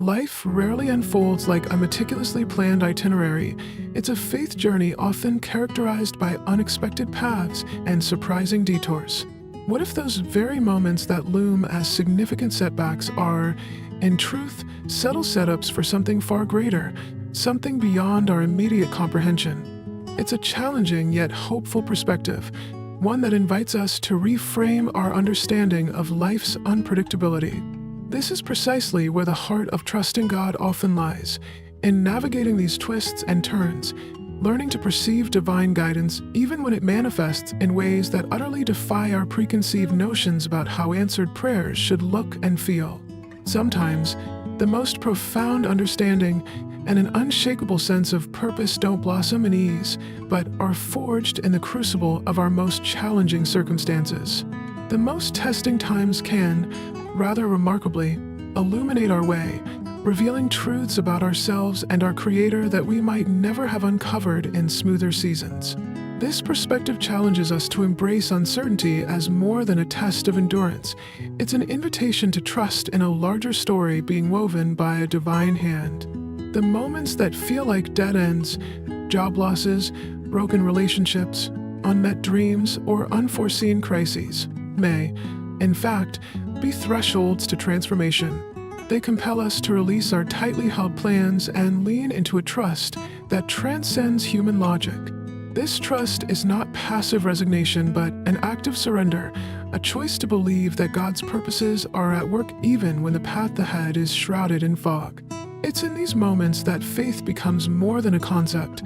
Life rarely unfolds like a meticulously planned itinerary. It's a faith journey often characterized by unexpected paths and surprising detours. What if those very moments that loom as significant setbacks are, in truth, subtle setups for something far greater, something beyond our immediate comprehension? It's a challenging yet hopeful perspective, one that invites us to reframe our understanding of life's unpredictability. This is precisely where the heart of trusting God often lies, in navigating these twists and turns, learning to perceive divine guidance even when it manifests in ways that utterly defy our preconceived notions about how answered prayers should look and feel. Sometimes, the most profound understanding and an unshakable sense of purpose don't blossom in ease, but are forged in the crucible of our most challenging circumstances. The most testing times can, rather remarkably, illuminate our way, revealing truths about ourselves and our Creator that we might never have uncovered in smoother seasons. This perspective challenges us to embrace uncertainty as more than a test of endurance. It's an invitation to trust in a larger story being woven by a divine hand. The moments that feel like dead ends, job losses, broken relationships, unmet dreams, or unforeseen crises may, in fact, be thresholds to transformation. They compel us to release our tightly held plans and lean into a trust that transcends human logic. This trust is not passive resignation, but an active surrender, a choice to believe that God's purposes are at work even when the path ahead is shrouded in fog. It's in these moments that faith becomes more than a concept.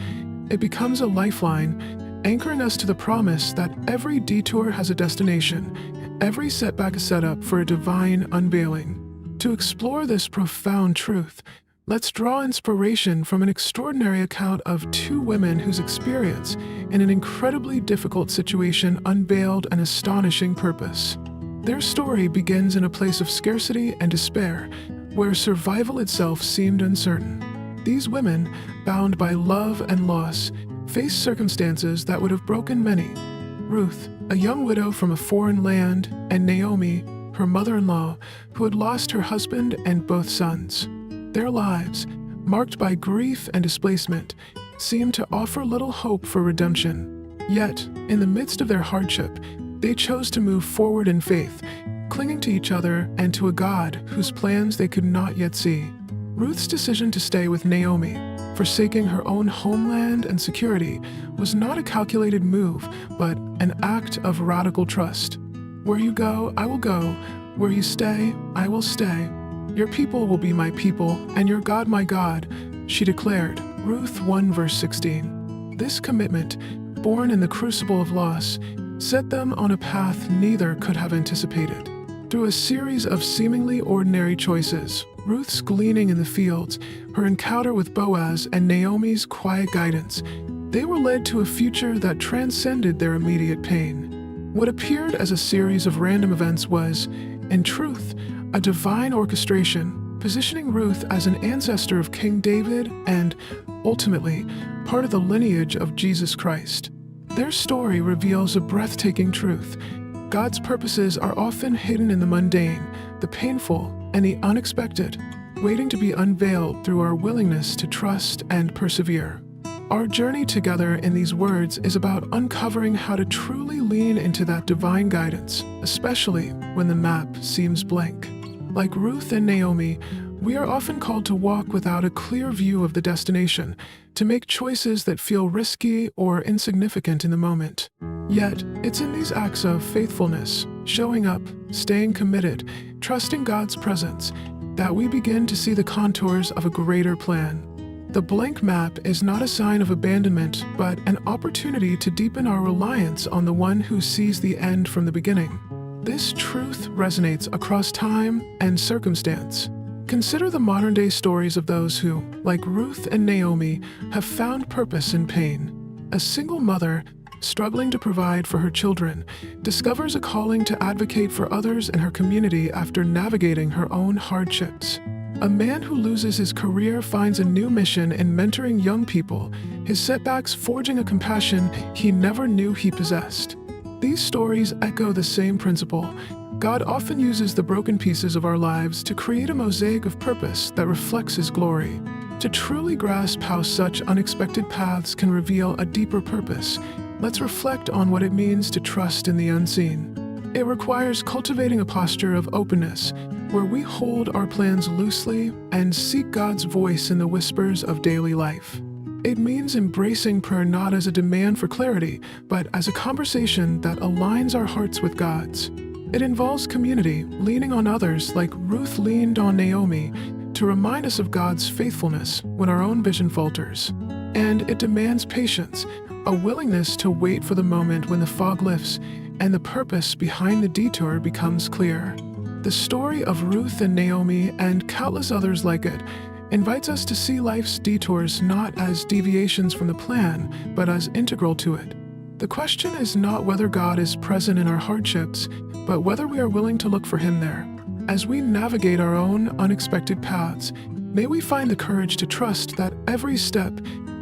It becomes a lifeline, anchoring us to the promise that every detour has a destination, every setback a setup for a divine unveiling. To explore this profound truth, let's draw inspiration from an extraordinary account of two women whose experience in an incredibly difficult situation unveiled an astonishing purpose. Their story begins in a place of scarcity and despair, where survival itself seemed uncertain. These women, bound by love and loss, faced circumstances that would have broken many. Ruth, a young widow from a foreign land, and Naomi, her mother-in-law, who had lost her husband and both sons. Their lives, marked by grief and displacement, seemed to offer little hope for redemption. Yet, in the midst of their hardship, they chose to move forward in faith, clinging to each other and to a God whose plans they could not yet see. Ruth's decision to stay with Naomi, forsaking her own homeland and security, was not a calculated move, but an act of radical trust. Where you go, I will go. Where you stay, I will stay. Your people will be my people, and your God my God, she declared. Ruth 1 verse 16. This commitment, born in the crucible of loss, set them on a path neither could have anticipated. Through a series of seemingly ordinary choices, Ruth's gleaning in the fields, her encounter with Boaz, and Naomi's quiet guidance, they were led to a future that transcended their immediate pain. What appeared as a series of random events was, in truth, a divine orchestration, positioning Ruth as an ancestor of King David and, ultimately, part of the lineage of Jesus Christ. Their story reveals a breathtaking truth. God's purposes are often hidden in the mundane, the painful, and the unexpected, waiting to be unveiled through our willingness to trust and persevere. Our journey together in these words is about uncovering how to truly lean into that divine guidance, especially when the map seems blank. Like Ruth and Naomi, we are often called to walk without a clear view of the destination, to make choices that feel risky or insignificant in the moment. Yet, it's in these acts of faithfulness, showing up, staying committed, trusting God's presence, that we begin to see the contours of a greater plan. The blank map is not a sign of abandonment, but an opportunity to deepen our reliance on the one who sees the end from the beginning. This truth resonates across time and circumstance. Consider the modern-day stories of those who, like Ruth and Naomi, have found purpose in pain. A single mother, struggling to provide for her children, discovers a calling to advocate for others in her community after navigating her own hardships. A man who loses his career finds a new mission in mentoring young people, his setbacks forging a compassion he never knew he possessed. These stories echo the same principle. God often uses the broken pieces of our lives to create a mosaic of purpose that reflects His glory. To truly grasp how such unexpected paths can reveal a deeper purpose, let's reflect on what it means to trust in the unseen. It requires cultivating a posture of openness, where we hold our plans loosely and seek God's voice in the whispers of daily life. It means embracing prayer not as a demand for clarity, but as a conversation that aligns our hearts with God's. It involves community, leaning on others like Ruth leaned on Naomi to remind us of God's faithfulness when our own vision falters. And it demands patience, a willingness to wait for the moment when the fog lifts and the purpose behind the detour becomes clear. The story of Ruth and Naomi and countless others like it invites us to see life's detours not as deviations from the plan, but as integral to it. The question is not whether God is present in our hardships, but whether we are willing to look for Him there. As we navigate our own unexpected paths, may we find the courage to trust that every step,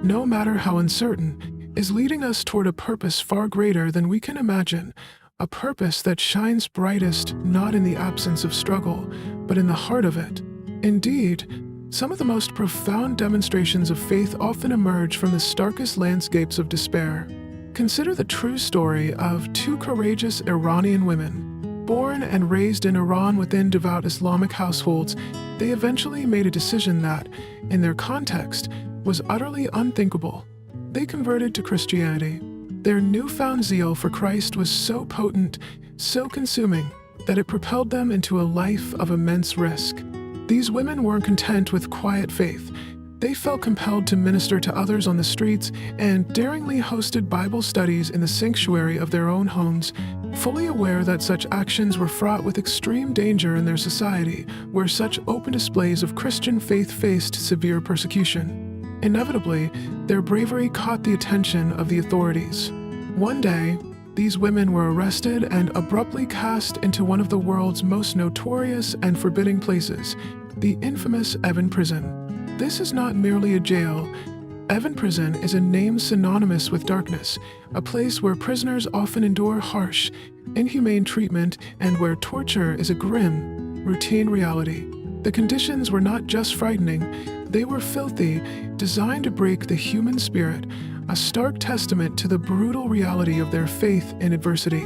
no matter how uncertain, is leading us toward a purpose far greater than we can imagine, a purpose that shines brightest not in the absence of struggle, but in the heart of it. Indeed, some of the most profound demonstrations of faith often emerge from the starkest landscapes of despair. Consider the true story of two courageous Iranian women. Born and raised in Iran within devout Islamic households, they eventually made a decision that, in their context, was utterly unthinkable. They converted to Christianity. Their newfound zeal for Christ was so potent, so consuming, that it propelled them into a life of immense risk. These women weren't content with quiet faith. They felt compelled to minister to others on the streets and daringly hosted Bible studies in the sanctuary of their own homes, fully aware that such actions were fraught with extreme danger in their society, where such open displays of Christian faith faced severe persecution. Inevitably, their bravery caught the attention of the authorities. One day, these women were arrested and abruptly cast into one of the world's most notorious and forbidding places, the infamous Evin Prison. This is not merely a jail. Evin Prison is a name synonymous with darkness, a place where prisoners often endure harsh, inhumane treatment and where torture is a grim, routine reality. The conditions were not just frightening, they were filthy, designed to break the human spirit, a stark testament to the brutal reality of their faith in adversity.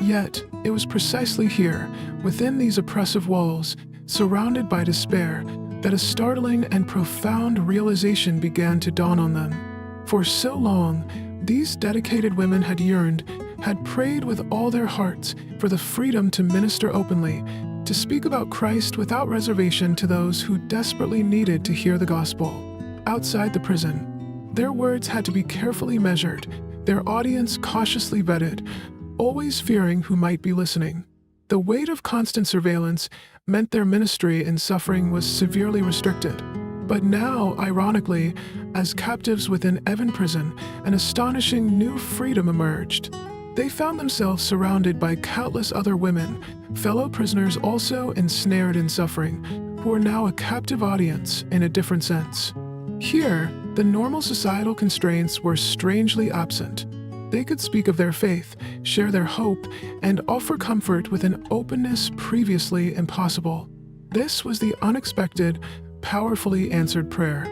Yet, it was precisely here, within these oppressive walls, surrounded by despair, that a startling and profound realization began to dawn on them. For so long, these dedicated women had yearned, had prayed with all their hearts for the freedom to minister openly, to speak about Christ without reservation to those who desperately needed to hear the gospel. Outside the prison, their words had to be carefully measured, their audience cautiously vetted, always fearing who might be listening. The weight of constant surveillance meant their ministry in suffering was severely restricted. But now, ironically, as captives within Evin Prison, an astonishing new freedom emerged. They found themselves surrounded by countless other women, fellow prisoners also ensnared in suffering, who were now a captive audience in a different sense. Here, the normal societal constraints were strangely absent. They could speak of their faith, share their hope, and offer comfort with an openness previously impossible. This was the unexpected, powerfully answered prayer.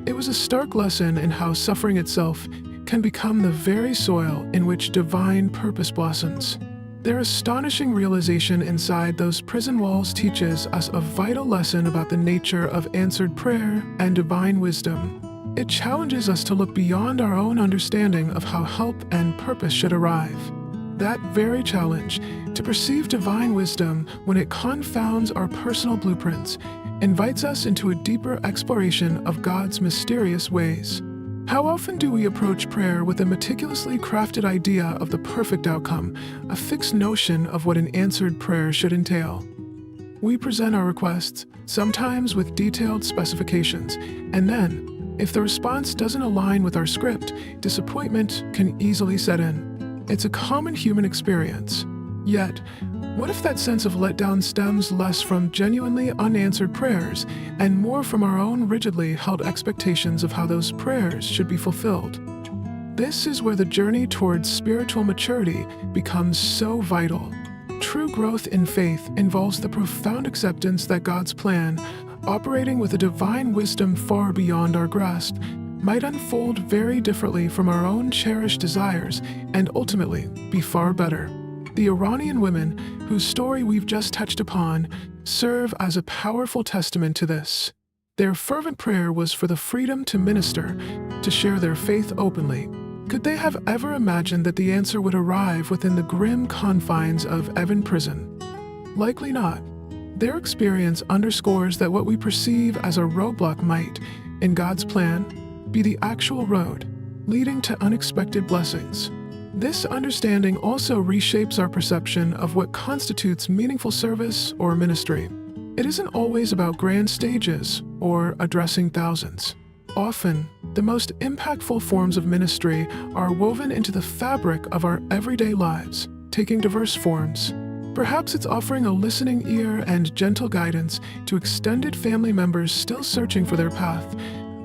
It was a stark lesson in how suffering itself can become the very soil in which divine purpose blossoms. Their astonishing realization inside those prison walls teaches us a vital lesson about the nature of answered prayer and divine wisdom. It challenges us to look beyond our own understanding of how help and purpose should arrive. That very challenge, to perceive divine wisdom when it confounds our personal blueprints, invites us into a deeper exploration of God's mysterious ways. How often do we approach prayer with a meticulously crafted idea of the perfect outcome, a fixed notion of what an answered prayer should entail? We present our requests, sometimes with detailed specifications, and then, if the response doesn't align with our script, disappointment can easily set in. It's a common human experience. Yet, what if that sense of letdown stems less from genuinely unanswered prayers and more from our own rigidly held expectations of how those prayers should be fulfilled? This is where the journey towards spiritual maturity becomes so vital. True growth in faith involves the profound acceptance that God's plan, operating with a divine wisdom far beyond our grasp, might unfold very differently from our own cherished desires and ultimately be far better. The Iranian women, whose story we've just touched upon, serve as a powerful testament to this. Their fervent prayer was for the freedom to minister, to share their faith openly. Could they have ever imagined that the answer would arrive within the grim confines of Evin prison? Likely not. Their experience underscores that what we perceive as a roadblock might, in God's plan, be the actual road, leading to unexpected blessings. This understanding also reshapes our perception of what constitutes meaningful service or ministry. It isn't always about grand stages or addressing thousands. Often, the most impactful forms of ministry are woven into the fabric of our everyday lives, taking diverse forms. Perhaps it's offering a listening ear and gentle guidance to extended family members still searching for their path,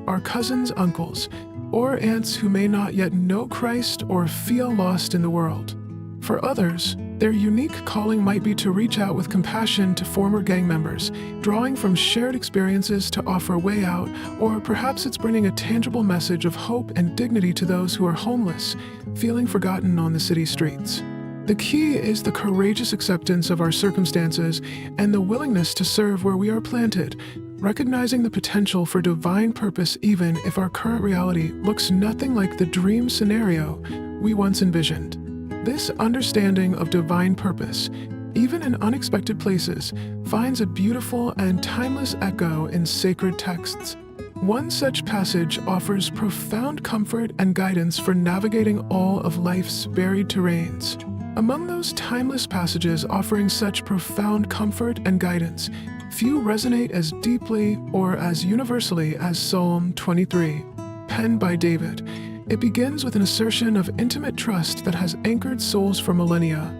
our cousins, uncles, or aunts who may not yet know Christ or feel lost in the world. For others, their unique calling might be to reach out with compassion to former gang members, drawing from shared experiences to offer a way out, or perhaps it's bringing a tangible message of hope and dignity to those who are homeless, feeling forgotten on the city streets. The key is the courageous acceptance of our circumstances and the willingness to serve where we are planted, recognizing the potential for divine purpose even if our current reality looks nothing like the dream scenario we once envisioned. This understanding of divine purpose, even in unexpected places, finds a beautiful and timeless echo in sacred texts. One such passage offers profound comfort and guidance for navigating all of life's varied terrains. Among those timeless passages offering such profound comfort and guidance, few resonate as deeply or as universally as Psalm 23, penned by David. It begins with an assertion of intimate trust that has anchored souls for millennia.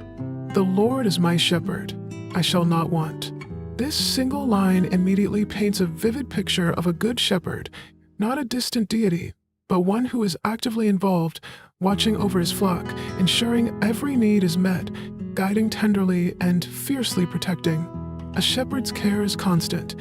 "The Lord is my shepherd, I shall not want." This single line immediately paints a vivid picture of a good shepherd, not a distant deity, but one who is actively involved, watching over his flock, ensuring every need is met, guiding tenderly and fiercely protecting. A shepherd's care is constant.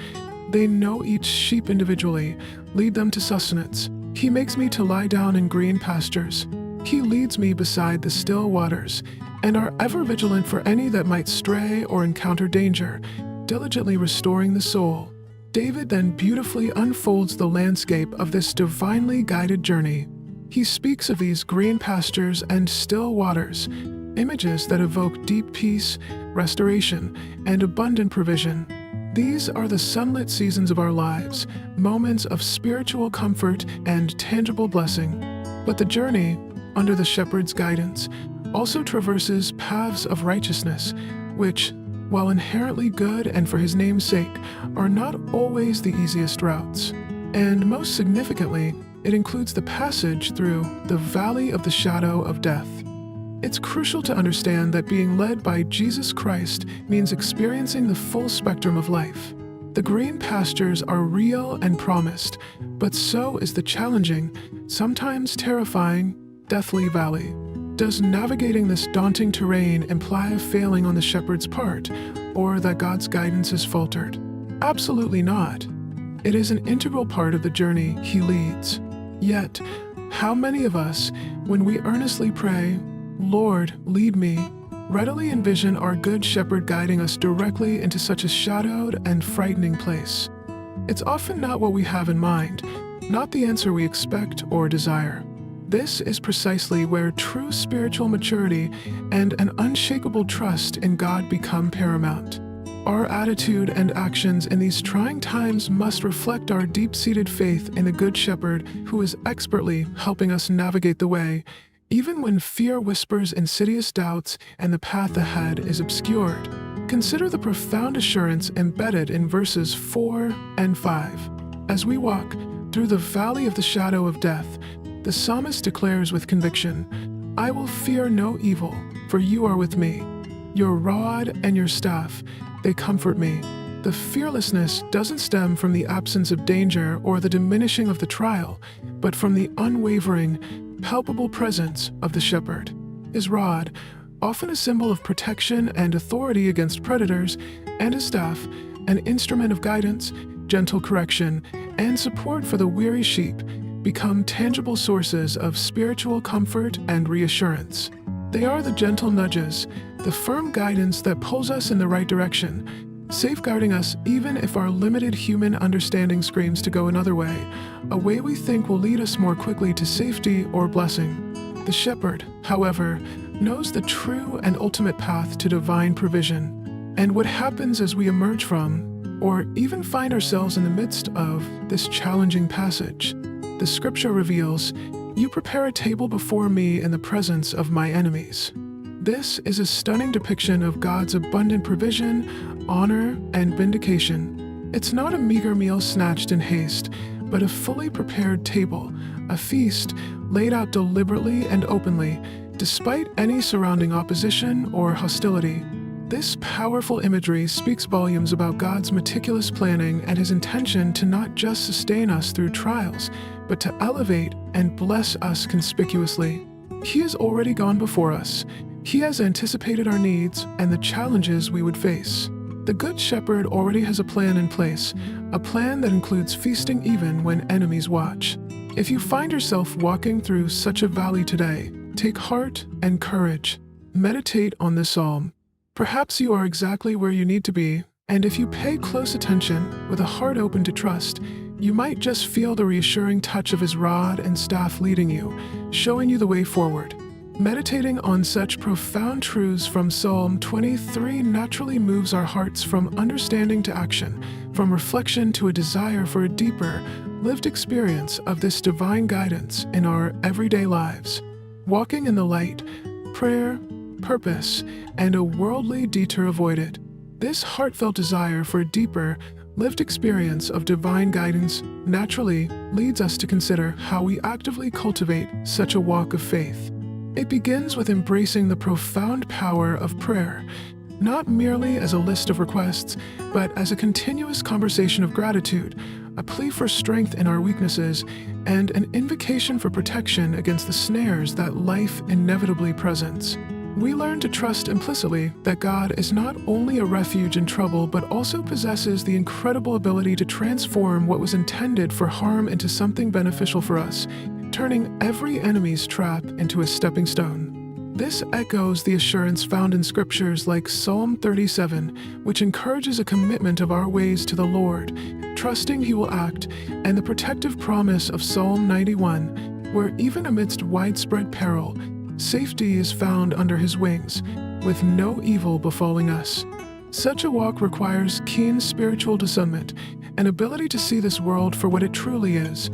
They know each sheep individually, lead them to sustenance. He makes me to lie down in green pastures. He leads me beside the still waters, and are ever vigilant for any that might stray or encounter danger, diligently restoring the soul. David then beautifully unfolds the landscape of this divinely guided journey. He speaks of these green pastures and still waters, images that evoke deep peace, restoration, and abundant provision. These are the sunlit seasons of our lives, moments of spiritual comfort and tangible blessing. But the journey, under the shepherd's guidance, also traverses paths of righteousness, which, while inherently good and for his name's sake, are not always the easiest routes. And most significantly, it includes the passage through the valley of the shadow of death. It's crucial to understand that being led by Jesus Christ means experiencing the full spectrum of life. The green pastures are real and promised, but so is the challenging, sometimes terrifying, deathly valley. Does navigating this daunting terrain imply a failing on the shepherd's part, or that God's guidance has faltered? Absolutely not. It is an integral part of the journey he leads. Yet, how many of us, when we earnestly pray, "Lord, lead me," readily envision our good shepherd guiding us directly into such a shadowed and frightening place? It's often not what we have in mind, not the answer we expect or desire. This is precisely where true spiritual maturity and an unshakable trust in God become paramount. Our attitude and actions in these trying times must reflect our deep-seated faith in the Good Shepherd who is expertly helping us navigate the way, even when fear whispers insidious doubts and the path ahead is obscured. Consider the profound assurance embedded in verses 4 and 5. As we walk through the valley of the shadow of death, the psalmist declares with conviction, "I will fear no evil, for you are with me. Your rod and your staff, they comfort me." The fearlessness doesn't stem from the absence of danger or the diminishing of the trial, but from the unwavering, palpable presence of the shepherd. His rod, often a symbol of protection and authority against predators, and a staff, an instrument of guidance, gentle correction, and support for the weary sheep, become tangible sources of spiritual comfort and reassurance. They are the gentle nudges, the firm guidance that pulls us in the right direction, safeguarding us even if our limited human understanding screams to go another way, a way we think will lead us more quickly to safety or blessing. The shepherd, however, knows the true and ultimate path to divine provision. And what happens as we emerge from, or even find ourselves in the midst of, this challenging passage? The scripture reveals, "You prepare a table before me in the presence of my enemies." This is a stunning depiction of God's abundant provision, honor, and vindication. It's not a meager meal snatched in haste, but a fully prepared table, a feast laid out deliberately and openly, despite any surrounding opposition or hostility. This powerful imagery speaks volumes about God's meticulous planning and his intention to not just sustain us through trials, but to elevate and bless us conspicuously. He has already gone before us. He has anticipated our needs and the challenges we would face. The Good Shepherd already has a plan in place, a plan that includes feasting even when enemies watch. If you find yourself walking through such a valley today, take heart and courage. Meditate on this psalm. Perhaps you are exactly where you need to be, and if you pay close attention with a heart open to trust, you might just feel the reassuring touch of his rod and staff leading you, showing you the way forward. Meditating on such profound truths from Psalm 23 naturally moves our hearts from understanding to action, from reflection to a desire for a deeper, lived experience of this divine guidance in our everyday lives. Walking in the light, prayer, purpose, and a worldly detour avoided. This heartfelt desire for a deeper, lived experience of divine guidance naturally leads us to consider how we actively cultivate such a walk of faith. It begins with embracing the profound power of prayer, not merely as a list of requests, but as a continuous conversation of gratitude, a plea for strength in our weaknesses, and an invocation for protection against the snares that life inevitably presents. We learn to trust implicitly that God is not only a refuge in trouble, but also possesses the incredible ability to transform what was intended for harm into something beneficial for us, turning every enemy's trap into a stepping stone. This echoes the assurance found in scriptures like Psalm 37, which encourages a commitment of our ways to the Lord, trusting he will act, and the protective promise of Psalm 91, where even amidst widespread peril, safety is found under his wings, with no evil befalling us. Such a walk requires keen spiritual discernment, an ability to see this world for what it truly is,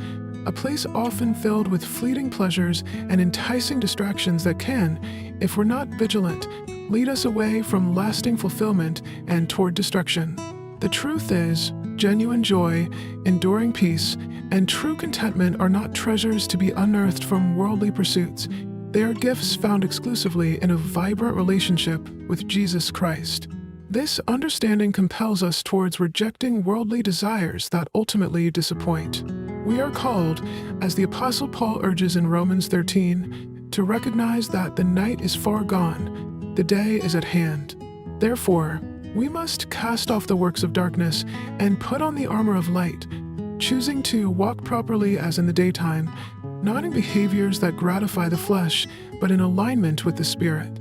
a place often filled with fleeting pleasures and enticing distractions that can, if we're not vigilant, lead us away from lasting fulfillment and toward destruction. The truth is, genuine joy, enduring peace, and true contentment are not treasures to be unearthed from worldly pursuits. They are gifts found exclusively in a vibrant relationship with Jesus Christ. This understanding compels us towards rejecting worldly desires that ultimately disappoint. We are called, as the Apostle Paul urges in Romans 13, to recognize that the night is far gone, the day is at hand. Therefore, we must cast off the works of darkness and put on the armor of light, choosing to walk properly as in the daytime, not in behaviors that gratify the flesh, but in alignment with the Spirit.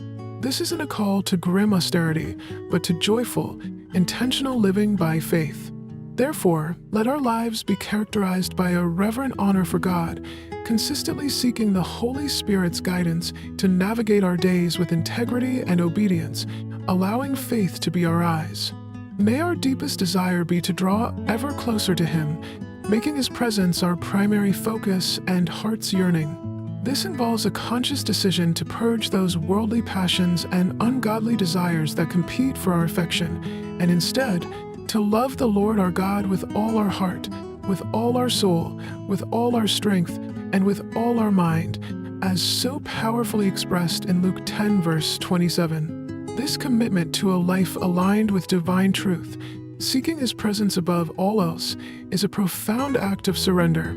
This isn't a call to grim austerity, but to joyful, intentional living by faith. Therefore, let our lives be characterized by a reverent honor for God, consistently seeking the Holy Spirit's guidance to navigate our days with integrity and obedience, allowing faith to be our eyes. May our deepest desire be to draw ever closer to Him, making His presence our primary focus and heart's yearning. This involves a conscious decision to purge those worldly passions and ungodly desires that compete for our affection, and instead, to love the Lord our God with all our heart, with all our soul, with all our strength, and with all our mind, as so powerfully expressed in Luke 10, verse 27. This commitment to a life aligned with divine truth, seeking His presence above all else, is a profound act of surrender.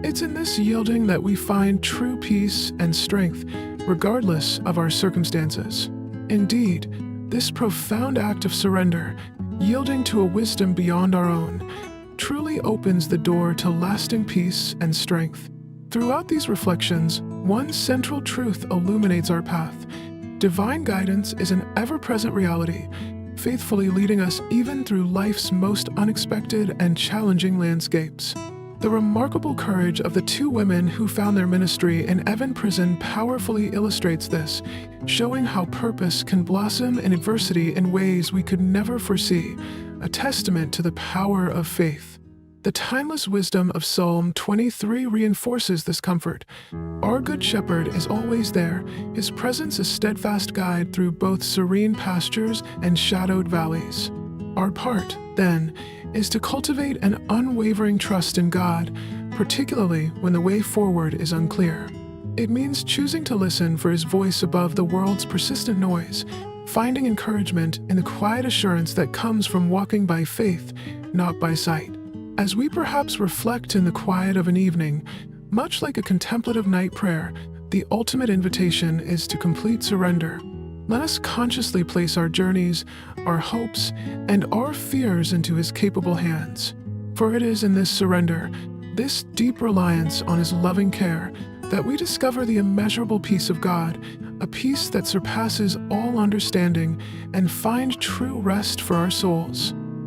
It's in this yielding that we find true peace and strength, regardless of our circumstances. Indeed, this profound act of surrender, yielding to a wisdom beyond our own, truly opens the door to lasting peace and strength. Throughout these reflections, one central truth illuminates our path. Divine guidance is an ever-present reality, faithfully leading us even through life's most unexpected and challenging landscapes. The remarkable courage of the two women who found their ministry in Evin Prison powerfully illustrates this, showing how purpose can blossom in adversity in ways we could never foresee, a testament to the power of faith. The timeless wisdom of Psalm 23 reinforces this comfort. Our Good Shepherd is always there, his presence a steadfast guide through both serene pastures and shadowed valleys. Our part, then, is to cultivate an unwavering trust in God, particularly when the way forward is unclear. It means choosing to listen for his voice above the world's persistent noise, finding encouragement in the quiet assurance that comes from walking by faith, not by sight. As we perhaps reflect in the quiet of an evening, much like a contemplative night prayer, the ultimate invitation is to complete surrender. Let us consciously place our journeys, our hopes, and our fears into his capable hands. For it is in this surrender, this deep reliance on his loving care, that we discover the immeasurable peace of God, a peace that surpasses all understanding, and find true rest for our souls.